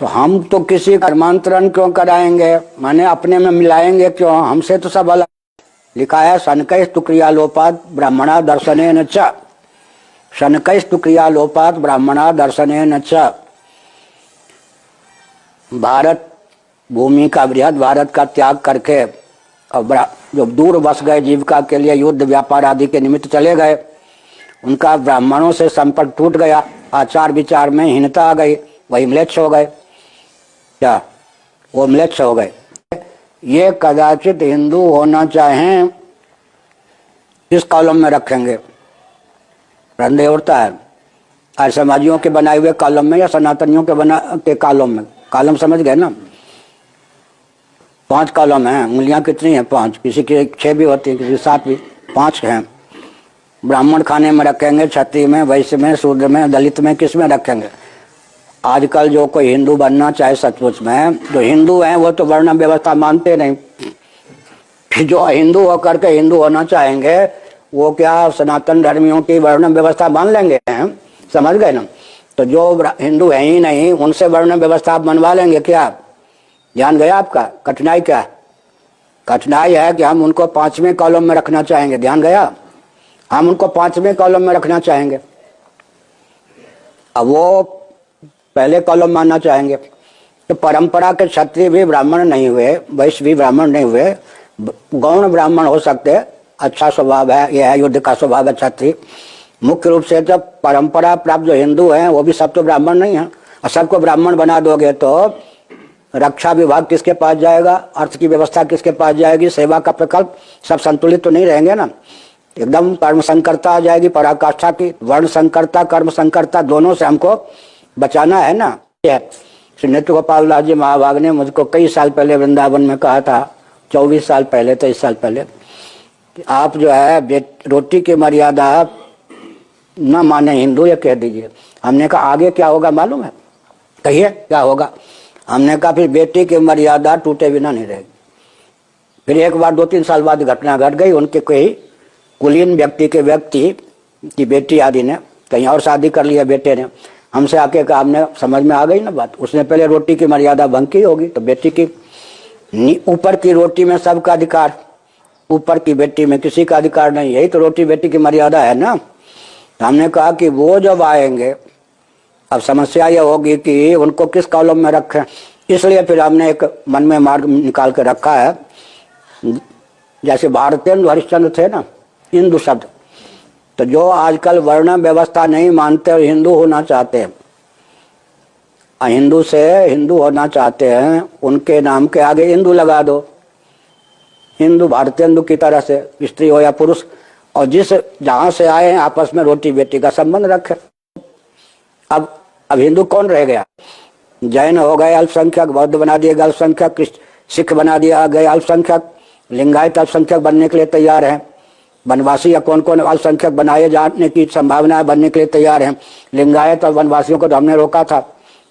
तो हम तो किसी कर्मांतरण क्यों कराएंगे, माने अपने में मिलाएंगे क्यों, हमसे तो सब अलग। लिखा है शनकैस्तु क्रियालोपात ब्राह्मणा दर्शनेन च, शनकैस्तु क्रियालोपात ब्राह्मणा दर्शनेन च। भारत भूमि का, बृहद भारत का त्याग करके और जो दूर बस गए जीविका के लिए, युद्ध व्यापार आदि के निमित्त चले गए, उनका ब्राह्मणों से संपर्क टूट गया, आचार विचार में हीनता आ गई, वही म्लेच्छ हो गए। क्या वो म्लेच्छ हो गए? ये कदाचित हिंदू होना चाहें, किस कॉलम में रखेंगे? संदेह उठता है। आज समाजियों के बनाए हुए कॉलम में या सनातनियों के कॉलम में? कॉलम समझ गए ना? 5 कॉलम हैं। उंगलियां कितनी हैं? 5। किसी की 6 भी होती है, किसी की 7 भी। 5 हैं। ब्राह्मण खाने में रखेंगे, क्षत्रिय में, वैश्य में, शूद्र में, दलित में, किस में रखेंगे? आजकल जो कोई हिंदू बनना चाहे सचमुच में, जो हिंदू हैं वो तो वर्ण व्यवस्था मानते नहीं, फिर जो हिंदू होकर के हिंदू होना चाहेंगे वो क्या सनातन धर्मियों की वर्ण व्यवस्था मान लेंगे? समझ गए ना? तो जो हिंदू है ही नहीं उनसे वर्ण व्यवस्था बनवा लेंगे क्या? ध्यान गया आपका? कठिनाई क्या? कठिनाई है कि हम उनको 5वें कॉलम में रखना चाहेंगे। ध्यान गया? हम उनको 5वें कॉलम में रखना चाहेंगे, अब वो पहले कॉलम मानना चाहेंगे। तो परंपरा के क्षत्रिय भी ब्राह्मण नहीं हुए, वैश्य भी ब्राह्मण नहीं हुए, गौण ब्राह्मण हो सकते, अच्छा स्वभाव है, यह है युद्ध का स्वभाव है क्षत्रिय। मुख्य रूप से जब परंपरा प्राप्त जो हिंदू हैं वो भी सब तो ब्राह्मण नहीं है, और सबको ब्राह्मण बना दोगे तो रक्षा विभाग किसके पास जाएगा, अर्थ की व्यवस्था किसके पास जाएगी, सेवा का प्रकल्प सब संतुलित तो नहीं रहेंगे ना। एकदम कर्म संकरता आ जाएगी, पराकाष्ठा की। वर्ण संकरता, कर्म संकरता, दोनों से हमको बचाना है ना। श्री नृत्य गोपाल दास जी महाभाग ने मुझको कई साल पहले वृंदावन में कहा था, 24 साल पहले, 23 साल पहले, कि आप जो है रोटी की मर्यादा न माने हिंदू, ये कह दीजिए। हमने कहा आगे क्या होगा मालूम है? कहिए क्या होगा? हमने कहा फिर बेटी की मर्यादा टूटे बिना नहीं रहेगी। फिर एक बार 2-3 साल बाद घटना घट गई, उनके कोई कुलीन व्यक्ति की बेटी आदि ने कहीं और शादी कर लिया बेटे ने, हमसे आके कहा, हमने समझ में आ गई ना बात, उसने पहले रोटी की मर्यादा भंग की होगी, तो बेटी की ऊपर की रोटी में सबका अधिकार, ऊपर की बेटी में किसी का अधिकार नहीं, यही तो रोटी बेटी की मर्यादा है ना। तो हमने कहा कि वो जब आएंगे, अब समस्या ये होगी कि उनको किस कॉलम में रखें, इसलिए फिर हमने एक मन में मार्ग निकाल के रखा है। जैसे भारतेंदु हरिश्चंद्र थे ना, हिंदू शब्द, तो जो आजकल वर्ण व्यवस्था नहीं मानते और हिंदू होना चाहते हैं, हिंदू से हिंदू होना चाहते हैं, उनके नाम के आगे हिंदू लगा दो। हिंदू भारतेंदु की तरह से, स्त्री हो या पुरुष, और जिस जहां से आए हैं आपस में रोटी बेटी का संबंध रखे। अब हिंदू कौन रह गया? जैन हो गए अल्पसंख्यक, बौद्ध बना दिए गए अल्पसंख्यक, सिख बना दिया गए अल्पसंख्यक, लिंगायत अल्पसंख्यक बनने के लिए तैयार हैं, वनवासी या कौन कौन अल्पसंख्यक बनाए जाने की संभावना बनने के लिए तैयार हैं। लिंगायत और वनवासियों को तो हमने रोका था,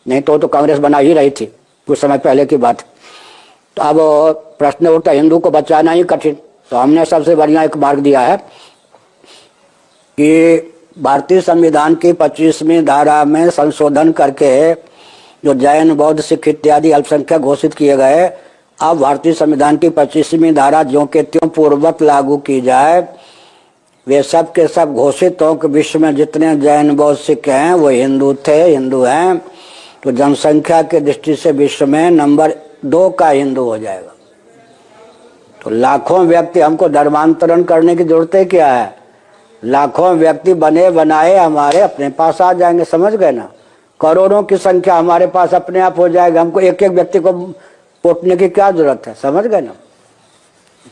नहीं तो कांग्रेस बना ही रही थी, कुछ समय पहले की बात। तो अब प्रश्न उठता हिंदू को बचाना ही कठिन, तो हमने सबसे बढ़िया एक मार्ग दिया है कि भारतीय संविधान की 25वीं धारा में संशोधन करके जो जैन, बौद्ध, सिख इत्यादि अल्पसंख्यक घोषित किए गए, अब भारतीय संविधान की 25वीं धारा ज्यों के त्यों पूर्ववत लागू की जाए। वे सब के सब घोषित हों कि विश्व में जितने जैन, बौद्ध, सिख हैं वो हिंदू थे, हिंदू हैं, तो जनसंख्या की दृष्टि से विश्व में नंबर 2 का हिंदू हो जाएगा। तो लाखों व्यक्ति, हमको धर्मांतरण करने की जरूरत है क्या है? लाखों व्यक्ति बने बनाए हमारे अपने पास आ जाएंगे। समझ गए ना? करोड़ों की संख्या हमारे पास अपने आप हो जाएगा, हमको एक एक व्यक्ति को पोटने की क्या जरूरत है? समझ गए ना?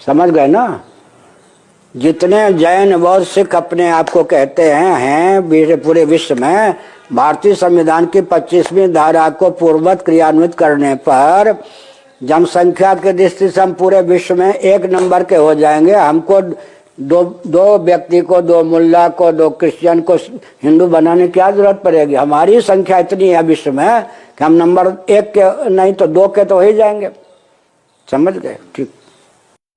समझ गए ना? जितने जैन, बौद्ध, सिख अपने आप को कहते हैं पूरे विश्व में, भारतीय संविधान की 25वीं धारा को पूर्ववत क्रियान्वित करने पर जनसंख्या की दृष्टि से हम पूरे विश्व में 1 नंबर के हो जाएंगे। हमको दो व्यक्ति को, 2 मुल्ला को, 2 क्रिश्चियन को हिंदू बनाने की क्या जरूरत पड़ेगी? हमारी संख्या इतनी है विश्व में कि हम नंबर 1 के नहीं तो 2 के तो हो ही जाएंगे। समझ गए? ठीक।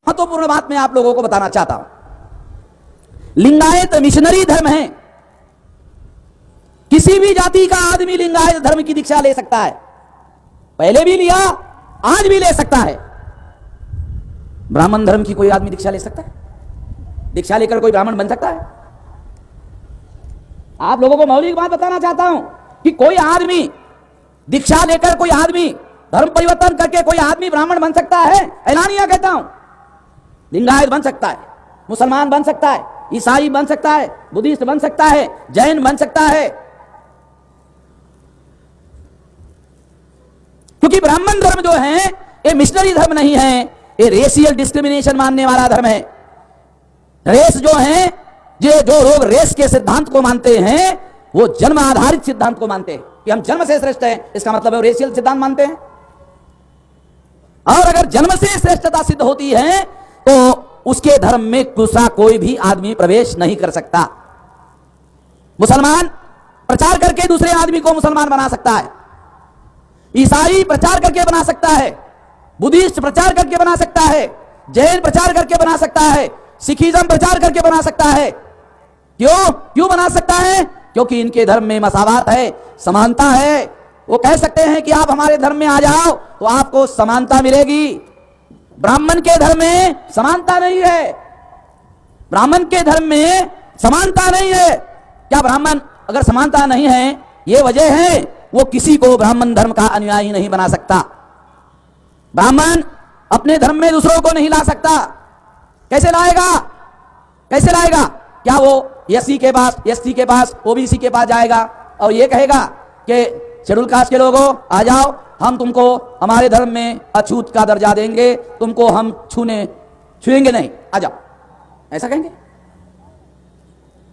महत्वपूर्ण बात मैं आप लोगों को बताना चाहता हूं, लिंगायत मिशनरी धर्म है। किसी भी जाति का आदमी लिंगायत धर्म की दीक्षा ले सकता है। पहले भी लिया, आज भी ले सकता है। ब्राह्मण धर्म की कोई आदमी दीक्षा ले सकता है? दीक्षा लेकर कोई ब्राह्मण बन सकता है? आप लोगों को मौलिक बात बताना चाहता हूं कि कोई आदमी दीक्षा लेकर, कोई आदमी धर्म परिवर्तन करके कोई आदमी ब्राह्मण बन सकता है? ऐलानिया कहता हूं। लिंगायत बन सकता है, मुसलमान बन सकता है, ईसाई बन सकता है, बुद्धिस्ट बन सकता है, जैन बन सकता है। क्योंकि ब्राह्मण धर्म जो है ये मिशनरी धर्म नहीं है, ये रेशियल डिस्क्रिमिनेशन मानने वाला धर्म है। रेस जो है, जो लोग रेस के सिद्धांत को मानते हैं वो जन्म आधारित सिद्धांत को मानते हैं कि हम जन्म से श्रेष्ठ हैं, इसका मतलब है रेशियल सिद्धांत मानते हैं। और अगर जन्म से श्रेष्ठता सिद्ध होती है तो उसके धर्म में दूसरा कोई भी आदमी प्रवेश नहीं कर सकता। मुसलमान प्रचार करके दूसरे आदमी को मुसलमान बना सकता है, ईसाई प्रचार करके बना सकता है, बुद्धिस्ट प्रचार करके बना सकता है, जैन प्रचार करके बना सकता है, सिखिज्म प्रचार करके बना सकता है। क्यों बना सकता है? क्योंकि इनके धर्म में मसावात है, समानता है। वो कह सकते हैं कि आप हमारे धर्म में आ जाओ तो आपको समानता मिलेगी। ब्राह्मण के धर्म में समानता नहीं है, ब्राह्मण के धर्म में समानता नहीं है। क्या ब्राह्मण अगर समानता नहीं है, ये वजह है वो किसी को ब्राह्मण धर्म का अनुयायी नहीं बना सकता। ब्राह्मण अपने धर्म में दूसरों को नहीं ला सकता। कैसे लाएगा? कैसे लाएगा? क्या वो एससी के पास, एसटी के पास, ओबीसी के पास जाएगा और ये कहेगा कि शेड्यूल कास्ट के लोगों आ जाओ, हम तुमको हमारे धर्म में अछूत का दर्जा देंगे, तुमको हम छुएंगे नहीं, आ जाओ, ऐसा कहेंगे?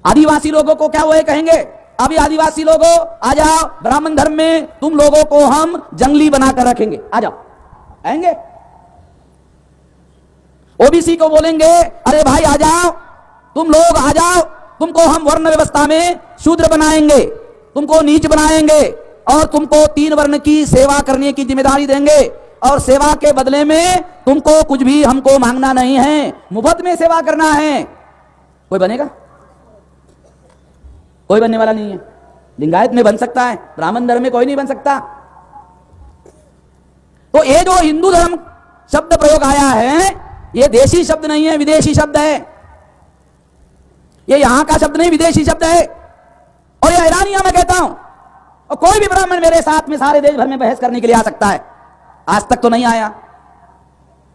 आदिवासी लोगों को क्या वो कहेंगे, अभी आदिवासी लोगों आ जाओ, ब्राह्मण धर्म में तुम लोगों को हम जंगली बनाकर रखेंगे, आ जाओ, आएंगे? ओबीसी को बोलेंगे अरे भाई आ जाओ, तुम लोग आ जाओ, तुमको हम वर्ण व्यवस्था में शूद्र बनाएंगे, तुमको नीच बनाएंगे और तुमको 3 वर्ण की सेवा करने की जिम्मेदारी देंगे और सेवा के बदले में तुमको कुछ भी हमको मांगना नहीं है, मुफ्त में सेवा करना है। कोई बनेगा? कोई बनने वाला नहीं है। लिंगायत में बन सकता है, ब्राह्मण धर्म में कोई नहीं बन सकता। तो ये जो हिंदू धर्म शब्द प्रयोग आया है, ये देशी शब्द नहीं है, विदेशी शब्द है। ये यहां का शब्द नहीं, विदेशी शब्द है। और ये ऐलानिया मैं कहता हूं, और कोई भी ब्राह्मण मेरे साथ में सारे देश भर में बहस करने के लिए आ सकता है। आज तक तो नहीं आया।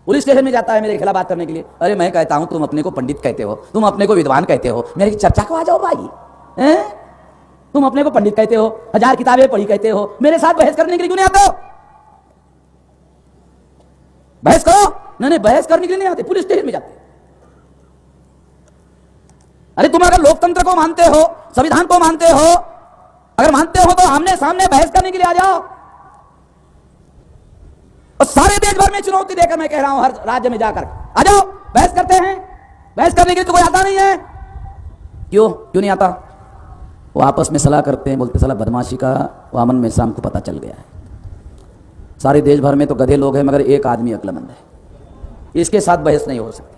पुलिस स्टेशन में जाता है मेरे खिलाफ बात करने के लिए, अरे मैं कहता हूं तुम अपने को पंडित कहते हो, तुम अपने को विद्वान कहते हो, मेरी चर्चा को आ जाओ भाई, तुम अपने को पंडित कहते हो, 1000 किताबें पढ़ी कहते हो, मेरे साथ बहस करने के लिए क्यों नहीं आते हो? बहस करो। नहीं, बहस करने के लिए नहीं आते, पुलिस स्टेशन में जाते। अरे तुम अगर लोकतंत्र को मानते हो, संविधान को मानते हो, अगर मानते हो तो आमने सामने बहस करने के लिए आ जाओ। और सारे देश भर में चुनौती देकर मैं कह रहा हूं, हर राज्य में जाकर आ जाओ, बहस करते हैं। बहस करने के लिए तो कोई आता नहीं है। क्यों नहीं आता? वो आपस में सलाह करते हैं, बोलते साला बदमाशी का वामन में शाम को पता चल गया है। सारे देश भर में तो गधे लोग हैं, मगर एक आदमी अक्लमंद है, इसके साथ बहस नहीं हो सकती।